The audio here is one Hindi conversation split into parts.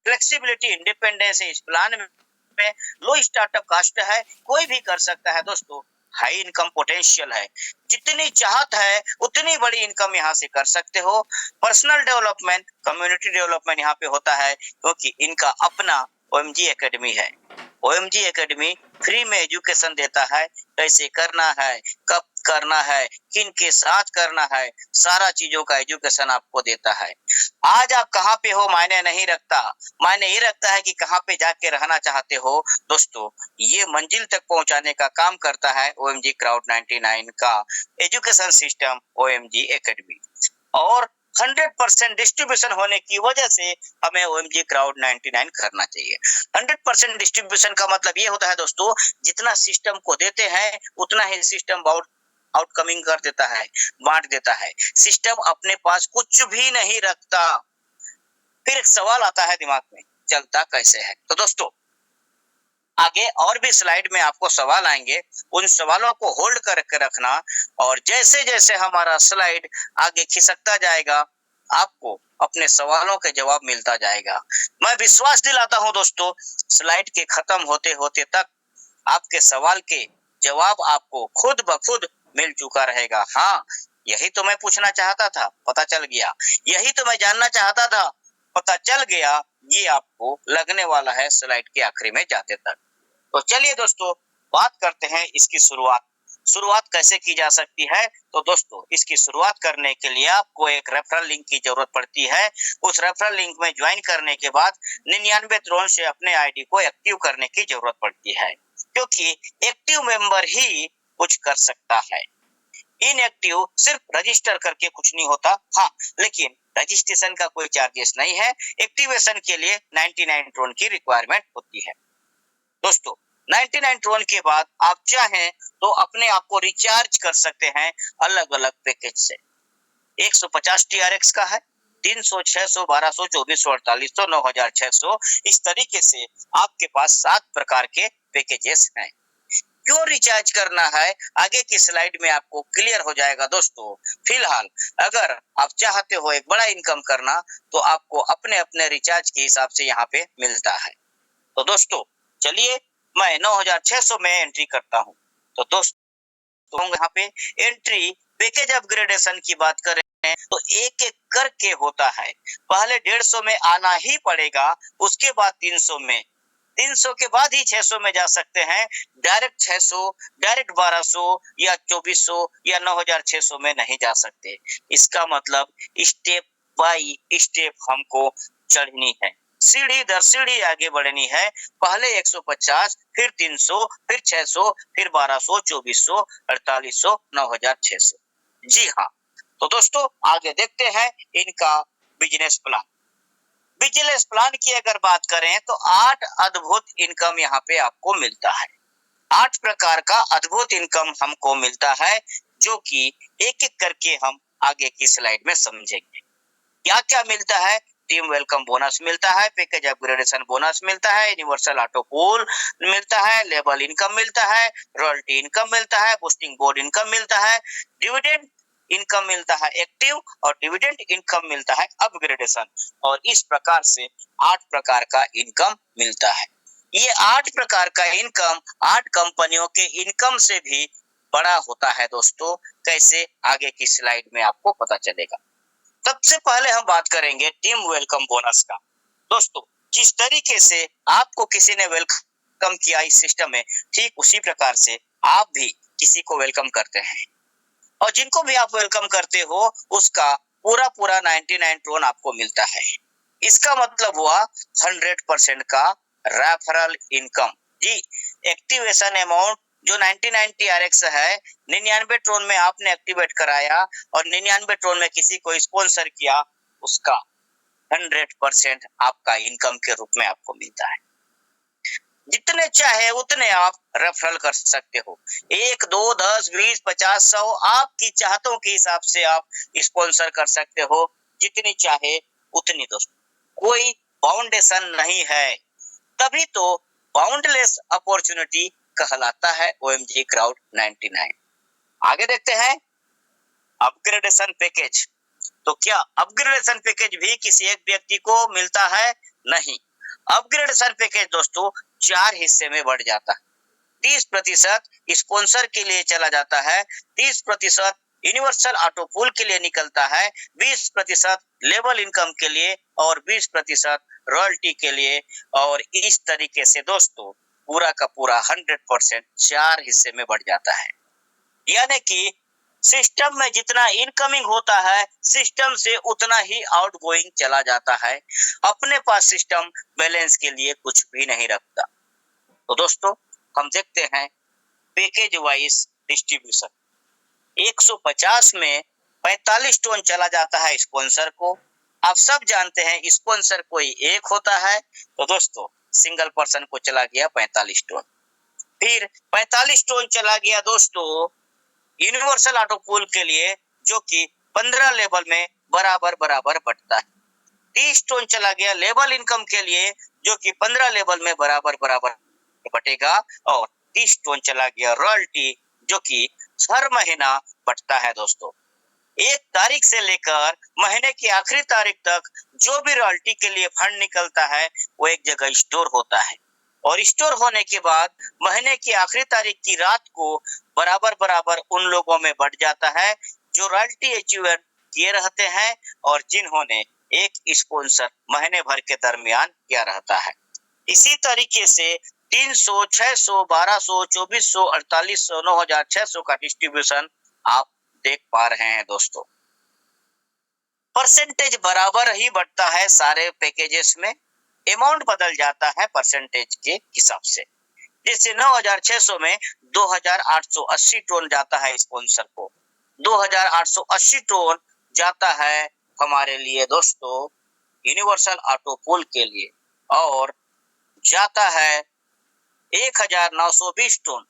फ्लेक्सिबिलिटी, इंडिपेंडेंस है इस प्लान में, लो स्टार्टअप कास्ट है, कोई भी कर सकता है दोस्तों, हाई इनकम पोटेंशियल है, जितनी चाहत है उतनी बड़ी इनकम यहाँ से कर सकते हो। पर्सनल डेवलपमेंट, कम्युनिटी डेवलपमेंट यहाँ पे होता है, क्योंकि इनका अपना ओएमजी एकेडमी है। ओएमजी एकेडमी फ्री में एजुकेशन देता है, कैसे करना है, कब करना है, किन के साथ करना है, सारा चीजों का एजुकेशन आपको देता है। आज आप कहाँ पे हो मायने नहीं रखता, मायने ये रखता है कि कहाँ पे जाके रहना चाहते हो। दोस्तों, ये मंजिल तक पहुंचाने का काम करता है ओएमजी क्राउड 99 का एजुकेशन सिस्टम, ओएमजी एकेडमी। और 100% डिस्ट्रीब्यूशन होने की वजह से हमें ओएमजी क्राउड 99 करना चाहिए। 100% डिस्ट्रीब्यूशन का मतलब ये होता है दोस्तों, जितना सिस्टम को देते हैं उतना ही सिस्टम आउटकमिंग कर देता है, बांट देता है। सिस्टम अपने पास कुछ भी नहीं रखता। फिर एक सवाल आता है दिमाग में, चलता कैसे है? तो दोस्तों, आगे और भी स्लाइड में आपको सवाल आएंगे, उन सवालों को होल्ड करके रखना, और जैसे जैसे हमारा स्लाइड आगे खिसकता जाएगा आपको अपने सवालों के जवाब मिलता जाएगा। मैं विश्वास दिलाता हूं दोस्तों, स्लाइड के खत्म होते होते तक आपके सवाल के जवाब आपको खुद ब खुद मिल चुका रहेगा। हाँ, यही तो मैं पूछना चाहता था, पता चल गया। यही तो मैं जानना चाहता था, पता चल गया। ये आपको लगने वाला है स्लाइड के आखिरी में जाते तक। तो चलिए दोस्तों, बात करते हैं इसकी शुरुआत कैसे की जा सकती है। तो दोस्तों, इसकी शुरुआत करने के लिए आपको एक रेफरल लिंक की जरूरत पड़ती है। उस रेफरल लिंक में ज्वाइन करने के बाद 99 त्रोन से अपने आईडी को एक्टिव करने की जरूरत पड़ती है, क्योंकि एक्टिव मेंबर ही कुछ कर सकता है। इनएक्टिव सिर्फ रजिस्टर करके कुछ नहीं होता। हाँ, लेकिन रजिस्ट्रेशन का कोई चार्जेस नहीं है। एक्टिवेशन के लिए 99 ट्रोन की रिक्वायरमेंट होती है। दोस्तों, 99 ट्रोन के बाद आप चाहें तो अपने आप को रिचार्ज कर सकते हैं अलग अलग पैकेज से। 150 TRX का है, 300, 600, 1200, 2400, 4800, 9600, इस तरीके से आपके पास 7 प्रकार के पैकेजेस हैं। क्यों रिचार्ज करना है, आगे की स्लाइड में आपको क्लियर हो जाएगा दोस्तों। फिलहाल अगर आप चाहते हो एक बड़ा इनकम करना, तो आपको अपने अपने रिचार्ज के हिसाब से यहाँ पे मिलता है। तो दोस्तों, चलिए मैं 9600 में एंट्री करता हूँ। तो दोस्तों, यहाँ पे एंट्री पैकेज अपग्रेडेशन की बात करें तो एक एक करके होता है। पहले 150 में आना ही पड़ेगा, उसके बाद 300 में, 300 के बाद ही 600 में जा सकते हैं। डायरेक्ट 600, डायरेक्ट 1200 या 2400 या 9600 में नहीं जा सकते। इसका मतलब स्टेप बाय स्टेप हमको चढ़नी है, सीढ़ी दर सीढ़ी आगे बढ़नी है। पहले 150, फिर 300, फिर 600, फिर 1200, 2400, 4800, 9600। जी हाँ, तो दोस्तों आगे देखते हैं इनका बिजनेस प्लान। बिजनेस प्लान की अगर बात करें तो 8 अद्भुत इनकम यहाँ पे आपको मिलता है। 8 प्रकार का अद्भुत इनकम हमको मिलता है, जो कि एक एक करके हम आगे की स्लाइड में समझेंगे। क्या क्या मिलता है? टीम वेलकम बोनस मिलता है, पैकेज अपग्रेडेशन बोनस मिलता है, यूनिवर्सल ऑटो पूल मिलता है, लेबल इनकम मिलता है, रॉयल्टी इनकम मिलता है, बूस्टिंग बोर्ड इनकम मिलता है, डिविडेंड इनकम मिलता है एक्टिव, और डिविडेंड इनकम मिलता है अपग्रेडेशन। और इस प्रकार से 8 प्रकार का इनकम मिलता है। ये 8 प्रकार का इनकम 8 कंपनियों के इनकम से भी बड़ा होता है दोस्तों। कैसे, आगे की स्लाइड में आपको पता चलेगा। सबसे पहले हम बात करेंगे टीम वेलकम बोनस का। दोस्तों, जिस तरीके से आपको किसी ने वेलकम किया इस सिस्टम में, ठीक उसी प्रकार से आप भी किसी को वेलकम करते हैं, और जिनको भी आप वेलकम करते हो उसका पूरा 99 ट्रोन आपको मिलता है। इसका मतलब हुआ 100% का रेफरल इनकम। जी, एक्टिवेशन अमाउंट जो 99 TRX है, 99 ट्रोन में आपने एक्टिवेट कराया और 99 ट्रोन में किसी को स्पॉन्सर किया, उसका 100% आपका इनकम के रूप में आपको मिलता है। जितने चाहे उतने आप रेफरल कर सकते हो। 1, 2, 10, 20, 50, 100 आपकी चाहतों के हिसाब से आप स्पॉन्सर कर सकते हो, जितनी चाहे उतनी। दोस्तों, कोई बाउंडेशन नहीं है, तभी तो बाउंडलेस अपॉर्चुनिटी कहलाता है ओएमजी क्राउड 99। आगे देखते हैं अपग्रेडेशन पैकेज। तो क्या अपग्रेडेशन पैकेज भी किसी एक व्यक्ति को मिलता है? नहीं, अपग्रेडेशन पैकेज दोस्तों 4 हिस्से में बढ़ जाता है। 30% स्पॉन्सर के लिए चला जाता है, 30% यूनिवर्सल ऑटो पूल के लिए निकलता है, 20% लेवल इनकम के लिए और 20% रॉयल्टी के लिए। और इस तरीके से दोस्तों पूरा का पूरा 100% 4 हिस्से में बढ़ जाता है। यानी कि सिस्टम में जितना इनकमिंग होता है, सिस्टम से उतना ही आउटगोइंग चला जाता है। अपने पास सिस्टम बैलेंस के लिए कुछ भी नहीं रखता। तो दोस्तों हम देखते हैं पैकेज वाइज डिस्ट्रीब्यूशन। 150 में 45 टोन चला जाता है स्पॉन्सर को। आप सब जानते हैं स्पॉन्सर कोई एक होता है, तो दोस्तों सिंगल पर्सन को चला गया 45 टोन। फिर 45 टोन चला गया दोस्तों यूनिवर्सल ऑटो पूल के लिए, जो कि 15 लेवल में बराबर बराबर बटता है। 30 टोन चला गया लेवल इनकम के लिए, जो कि 15 लेवल में बराबर बराबर बटेगा। और 30 टोन चला गया रॉयल्टी, जो कि हर महीना बटता है दोस्तों। 1 तारीख से लेकर महीने की आखिरी तारीख तक जो भी रॉयल्टी के लिए फंड निकलता है वो एक जगह स्टोर होता है, और स्टोर होने के बाद महीने की आखिरी तारीख की रात को बराबर बराबर उन लोगों में बढ़ जाता है जो रॉयल्टी अचीवर किए रहते हैं और जिन्होंने एक स्पॉन्सर महीने भर के दरमियान किया रहता है। इसी तरीके से 300, 600, 1200, 2400, 4800, 9600 का डिस्ट्रीब्यूशन आप देख पा रहे हैं दोस्तों। परसेंटेज बराबर ही बढ़ता है सारे पैकेजेस में, अमाउंट बदल जाता है परसेंटेज के हिसाब से। जैसे 9600 में 2880 टोन जाता है स्पॉन्सर को, 2880 टोन जाता है हमारे लिए दोस्तों यूनिवर्सल ऑटो पूल के लिए, और जाता है 1920 टोन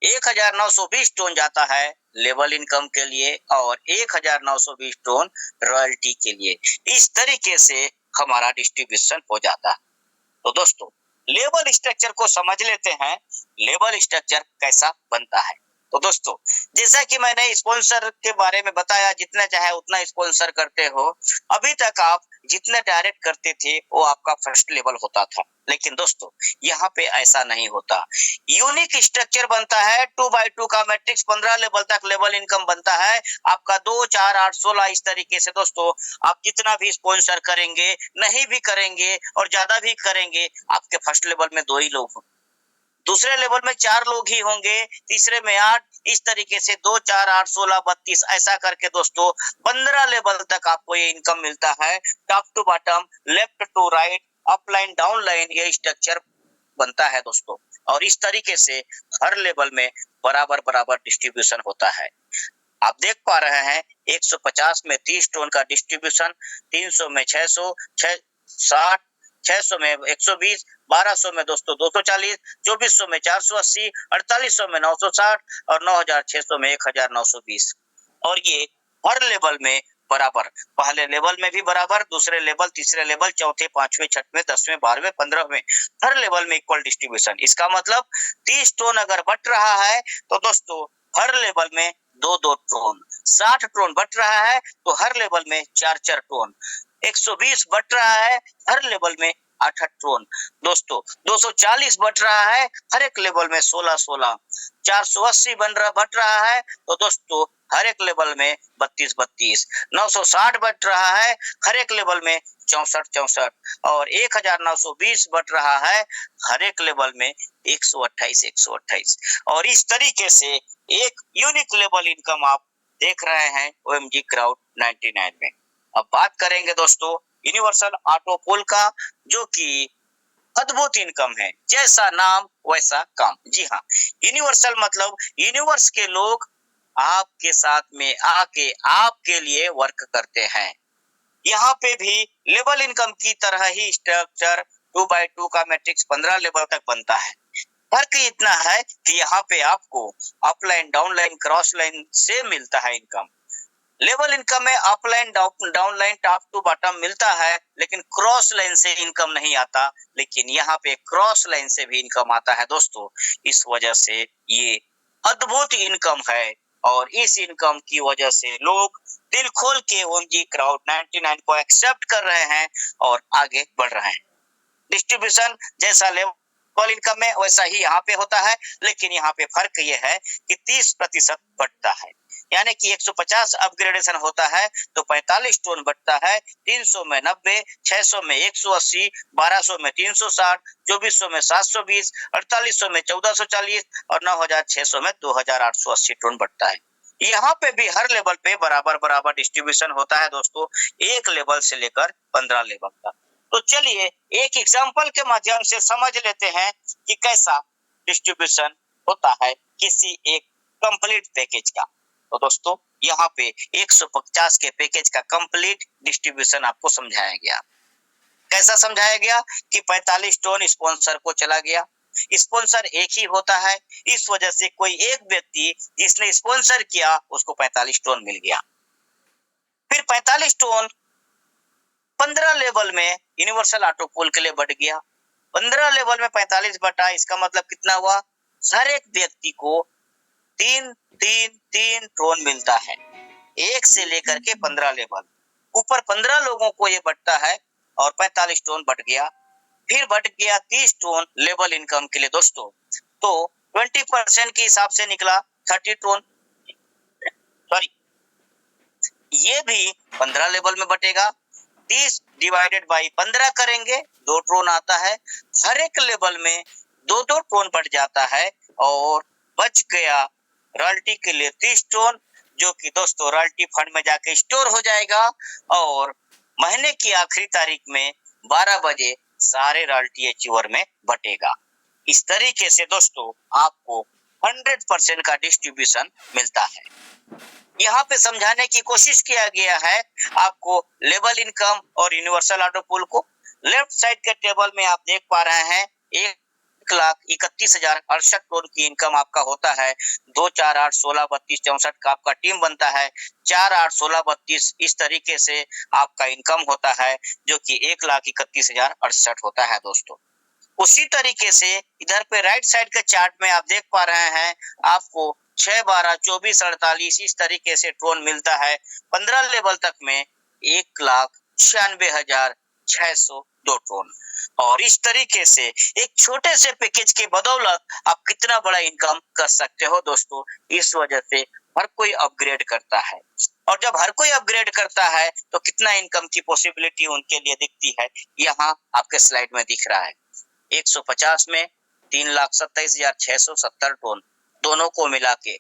1920 टोन जाता है लेवल इनकम के लिए, और 1920 टोन रॉयल्टी के लिए। इस तरीके से हमारा डिस्ट्रीब्यूशन हो जाता है। तो दोस्तों लेवल स्ट्रक्चर को समझ लेते हैं, लेवल स्ट्रक्चर कैसा बनता है। तो दोस्तों जैसा कि मैंने स्पॉन्सर के बारे में बताया, जितना चाहे उतना स्पॉन्सर करते हो। अभी तक आप जितने डायरेक्ट करते थे वो आपका फर्स्ट लेवल होता था, लेकिन दोस्तों यहाँ पे ऐसा नहीं होता। यूनिक स्ट्रक्चर बनता है 2x2 का मैट्रिक्स, 15 लेवल तक लेवल इनकम बनता है आपका 2, 4, 8, 16। इस तरीके से दोस्तों आप जितना भी स्पॉन्सर करेंगे, नहीं भी करेंगे और ज्यादा भी करेंगे, आपके फर्स्ट लेवल में 2 ही लोग होंगे, दूसरे लेवल में 4 लोग ही होंगे, तीसरे में 8। इस तरीके से 2, 4, 8, 16, 32 ऐसा करके दोस्तों 15 लेवल तक आपको ये इनकम मिलता है। Top to bottom, left to right, up line down line, ये स्ट्रक्चर बनता है दोस्तों। और इस तरीके से हर लेवल में बराबर बराबर डिस्ट्रीब्यूशन होता है। आप देख पा रहे हैं 150 में 30 टोन का डिस्ट्रीब्यूशन, 300 में 600, 60, 600 में 120, 1200 में दोस्तों 240, 2400 में 480, 4800 में 960 और 9600 में 1920। और ये हर लेवल में बराबर, पहले लेवल में भी बराबर, दूसरे लेवल, तीसरे लेवल, चौथे, पांचवें, छठवें, 10वें, 12वें, 15वें, हर लेवल में इक्वल डिस्ट्रीब्यूशन। इसका मतलब 30 टोन अगर बट रहा है तो दोस्तों हर लेवल में 2-2 टोन, 60 टोन बट रहा है तो हर लेवल में 4-4 टोन, 120 बट रहा है हर लेवल में 8-8 टोन, दोस्तों 240 बट रहा है हर एक लेवल में 16-16, 480 बट रहा है तो दोस्तों हर एक लेवल में 32-32, 960 बट रहा है हर एक लेवल में 64-64 और 1920 बट रहा है हर एक लेवल में 128-128। और इस तरीके से एक यूनिक लेवल इनकम आप देख रहे हैं OMG क्राउड 99 में। अब बात करेंगे दोस्तों यूनिवर्सल ऑटो पूल का, जो कि अद्भुत इनकम है, जैसा नाम वैसा काम। जी हाँ, यूनिवर्सल मतलब यूनिवर्स के लोग आपके साथ में आके आपके लिए वर्क करते हैं। यहाँ पे भी लेवल इनकम की तरह ही स्ट्रक्चर 2x2 का मैट्रिक्स 15 लेवल तक बनता है। फर्क इतना है कि यहाँ पे आपको अपलाइन, डाउनलाइन, क्रॉस लाइन से मिलता है इनकम। लेवल इनकम में upline, down line, top to bottom मिलता है, लेकिन क्रॉस लाइन से इनकम नहीं आता। लेकिन यहाँ पे क्रॉस लाइन से भी इनकम आता है दोस्तों। इस वजह से ये अद्भुत इनकम है, और इस इनकम की वजह से लोग दिल खोल के OMG क्राउड 99 को एक्सेप्ट कर रहे हैं और आगे बढ़ रहे हैं। डिस्ट्रीब्यूशन जैसा लेवल इनकम है वैसा ही यहाँ पे होता है, लेकिन यहाँ पे फर्क ये है कि 30% बढ़ता है, यानी कि 150 अपग्रेडेशन होता है तो 45 टोन बढ़ता है, 300 में 90, 600 में 180, 1200 में 360, 2400 में 720, 4800 में 1440 और 9600 में 2880 टोन बढ़ता है। यहाँ पे भी हर लेवल पे बराबर बराबर डिस्ट्रीब्यूशन होता है दोस्तों, एक लेवल से लेकर 15 लेवल तक। तो चलिए एक एग्जांपल के माध्यम से समझ लेते हैं कि कैसा डिस्ट्रीब्यूशन होता है किसी एक कंप्लीट पैकेज का। तो दोस्तों यहाँ पे 150 के पैकेज का कंप्लीट डिस्ट्रीब्यूशन आपको समझाया गया। कैसा समझाया गया कि 45 टोन स्पॉन्सर को चला गया, स्पॉन्सर एक ही होता है, इस वजह से कोई एक व्यक्ति जिसने स्पॉन्सर किया उसको 45 टोन मिल गया। फिर 45 टोन 15 लेवल में यूनिवर्सल ऑटो पूल के लिए बढ़ गया। 15 लेवल में 45 बटा, इसका मतलब कितना हुआ, हर एक व्यक्ति को 3 टोन मिलता है, एक से लेकर के 15 लेवल, ऊपर 15 लोगों को ये बढ़ता है और 45 टोन बढ़ गया। फिर बढ़ गया 30 टोन लेवल इनकम के लिए दोस्तों, तो 20% के हिसाब से निकला 30 टोन, सॉरी ये भी 15 लेवल में बटेगा, 30 डिवाइडेड बाई 15 करेंगे 2 टोन आता है, हर एक लेवल में 2 टोन बढ़ जाता है और बच गया रॉयल्टी के लिए 30 टोन, जो कि दोस्तों रॉयल्टी फंड में जाके स्टोर हो जाएगा और महीने की आखिरी तारीख में 12 बजे सारे रॉयल्टी अचीवर में बटेगा। इस तरीके से दोस्तों आपको 100% का डिस्ट्रीब्यूशन मिलता है। यहाँ पे समझाने की कोशिश किया गया है आपको लेवल इनकम और यूनिवर्सल ऑटो पूल को। लेफ्ट साइड के टेबल में आप देख पा रहे हैं 1,31,068 टोन की इनकम आपका होता है, 2 4 8 16 32 64 का आपका टीम बनता है, 4 8 16 32 इस तरीके से आपका इनकम होता है, जो कि 1,31,068 होता है दोस्तों। उसी तरीके से इधर पे राइट साइड के चार्ट में आप देख पा रहे हैं आपको 6 12 24 48 इस तरीके से टोन मिलता है, 15 लेवल तक में 1,96,602 टोन। और इस तरीके से एक छोटे से पैकेज के बदौलत आप कितना बड़ा इनकम कर सकते हो दोस्तों। इस वजह से हर कोई अपग्रेड करता है, और जब हर कोई अपग्रेड करता है तो कितना इनकम की पॉसिबिलिटी उनके लिए दिखती है, यहाँ आपके स्लाइड में दिख रहा है। 150 में 3,27,670 टोन दोनों को मिला के,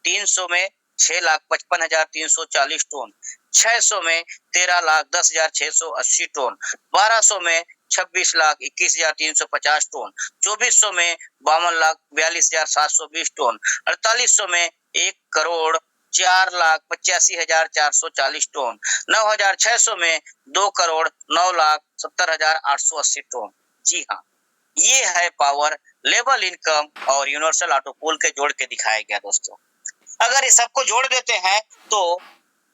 300 में 6,55,340 टोन, 600 में 13,10,680 टोन, 1200 में 26,21,350 टोन, 2400 में 52,42,720 टोन, 4800 में 1,04,85,440 टोन, 9,600 में 2,09,70,880 टोन। जी हाँ, ये है पावर लेवल इनकम और यूनिवर्सल ऑटो पूल के जोड़ के दिखाया गया दोस्तों। अगर इस सबको जोड़ देते हैं तो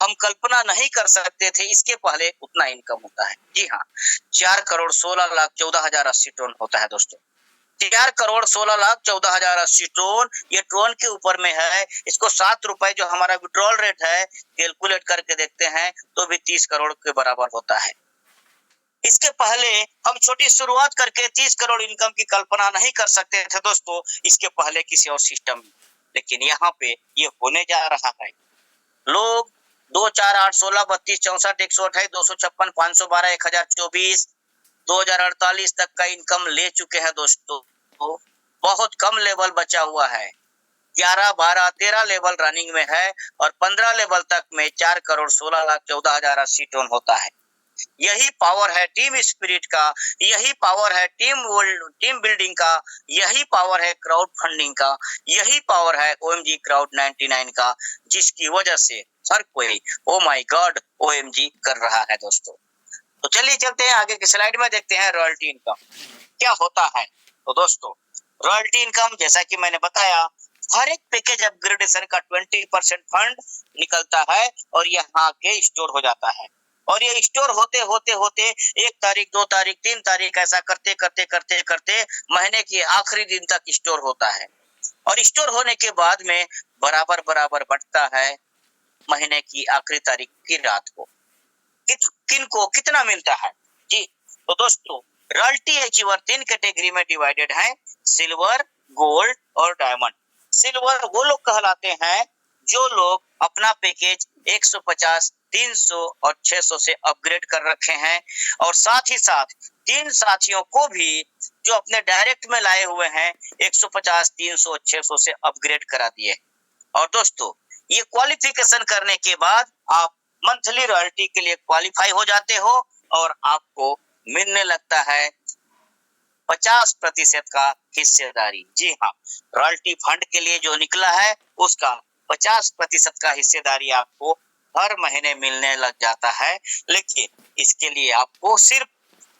हम कल्पना नहीं कर सकते थे इसके पहले उतना इनकम होता है। जी हाँ, 4,16,14,080 टोन होता है दोस्तों। 4,16,14,080 टोन, ये टोन के ऊपर में है। इसको 7 रुपए जो हमारा विड्रॉल रेट है कैलकुलेट करके देखते हैं तो भी 30 करोड़ के बराबर होता है। इसके पहले हम छोटी शुरुआत करके 30 करोड़ इनकम की कल्पना नहीं कर सकते थे दोस्तों, इसके पहले किसी और सिस्टम में, लेकिन यहाँ पे ये होने जा रहा है। लोग 2 4 8 16 32 64 128 256 512 1024 2048 तक का इनकम ले चुके हैं दोस्तों। तो बहुत कम लेवल बचा हुआ है, 11 12 13 लेवल रनिंग में है और 15 लेवल तक में 4,16,14,080 टोन होता है। यही पावर है टीम स्पिरिट का, यही पावर है टीम बिल्डिंग का, यही पावर है क्राउड फंडिंग का, यही पावर है OMG क्राउड 99 का, जिसकी वजह से हर कोई ओ माय गॉड OMG कर रहा है दोस्तों। तो चलिए चलते हैं आगे की स्लाइड में, देखते हैं रॉयल्टी इनकम क्या होता है। तो दोस्तों रॉयल्टी इनकम जैसा कि मैंने बताया, हर एक पैकेज अपग्रेडेशन का 20% फंड निकलता है और यहाँ के स्टोर हो जाता है, और ये स्टोर होते होते होते 1 तारीख 2 तारीख 3 तारीख ऐसा करते करते करते करते महीने के आखिरी दिन तक स्टोर होता है, और स्टोर होने के बाद में बराबर बराबर बढ़ता है महीने की आखिरी तारीख की रात को। किनको कितना मिलता है जी। तो दोस्तों रॉयल्टी अचीवर 3 कैटेगरी में डिवाइडेड है, सिल्वर, गोल्ड और डायमंड। सिल्वर वो लोग कहलाते हैं जो लोग अपना पैकेज 150, 300 और 600 से अपग्रेड कर रखे हैं, और साथ ही साथ 3 साथियों को भी जो अपने डायरेक्ट में लाए हुए हैं 150, 300, 600 से अपग्रेड करा दिए। और दोस्तों, ये क्वालिफिकेशन करने के बाद आप मंथली रॉयल्टी के लिए क्वालिफाई हो जाते हो और आपको मिलने लगता है 50% का हिस्सेदारी। जी हाँ, रॉयल्टी फंड के लिए जो निकला है उसका 50% का हिस्सेदारी आपको हर महीने मिलने लग जाता है। लेकिन इसके लिए आपको सिर्फ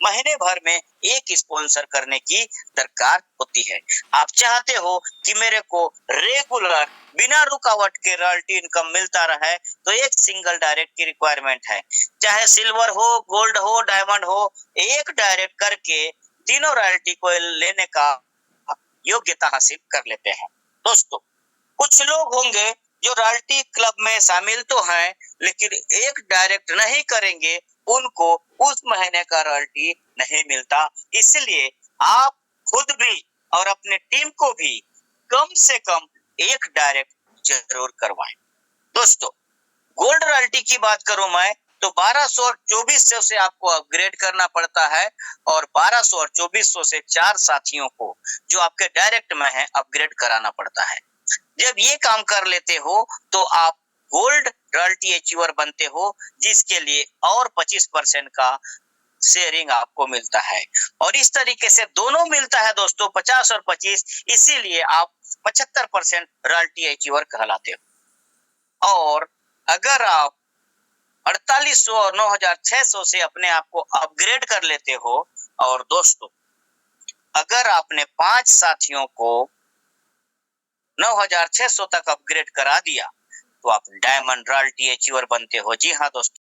महीने भर में एक स्पॉन्सर करने की दरकार होती है। आप चाहते हो कि मेरे को रेगुलर बिना रुकावट के रॉयल्टी इनकम मिलता रहे, तो एक सिंगल डायरेक्ट की रिक्वायरमेंट है। चाहे सिल्वर हो, गोल्ड हो, डायमंड हो, एक डायरेक्ट करके तीनों रॉयल्टी को लेने का योग्यता हासिल कर लेते हैं। दोस्तों, कुछ लोग होंगे जो रॉयल्टी क्लब में शामिल तो हैं, लेकिन एक डायरेक्ट नहीं करेंगे, उनको उस महीने का रॉयल्टी नहीं मिलता। इसलिए आप खुद भी और अपने टीम को भी कम से कम एक डायरेक्ट जरूर करवाएं। दोस्तों, गोल्ड रॉयल्टी की बात करूं मैं तो 1200 और 2400 से आपको अपग्रेड करना पड़ता है, और 1200 और 2400 से 4 साथियों को जो आपके डायरेक्ट में है अपग्रेड कराना पड़ता है। जब ये काम कर लेते हो तो आप गोल्ड रॉयल्टी अचीवर बनते हो, जिसके लिए और 25% का शेयरिंग आपको मिलता है। और इस तरीके से दोनों मिलता है दोस्तों, 50 और 25, इसीलिए आप 75% रॉयल्टी अचीवर कहलाते हो। और अगर आप 4800 और 9600 से अपने आप को अपग्रेड कर लेते हो, और दोस्तों अगर आपने 5 साथियों को 9600 तक अपग्रेड करा दिया, तो आप डायमंड रॉयल्टी अचीवर बनते हो। जी हाँ दोस्तों।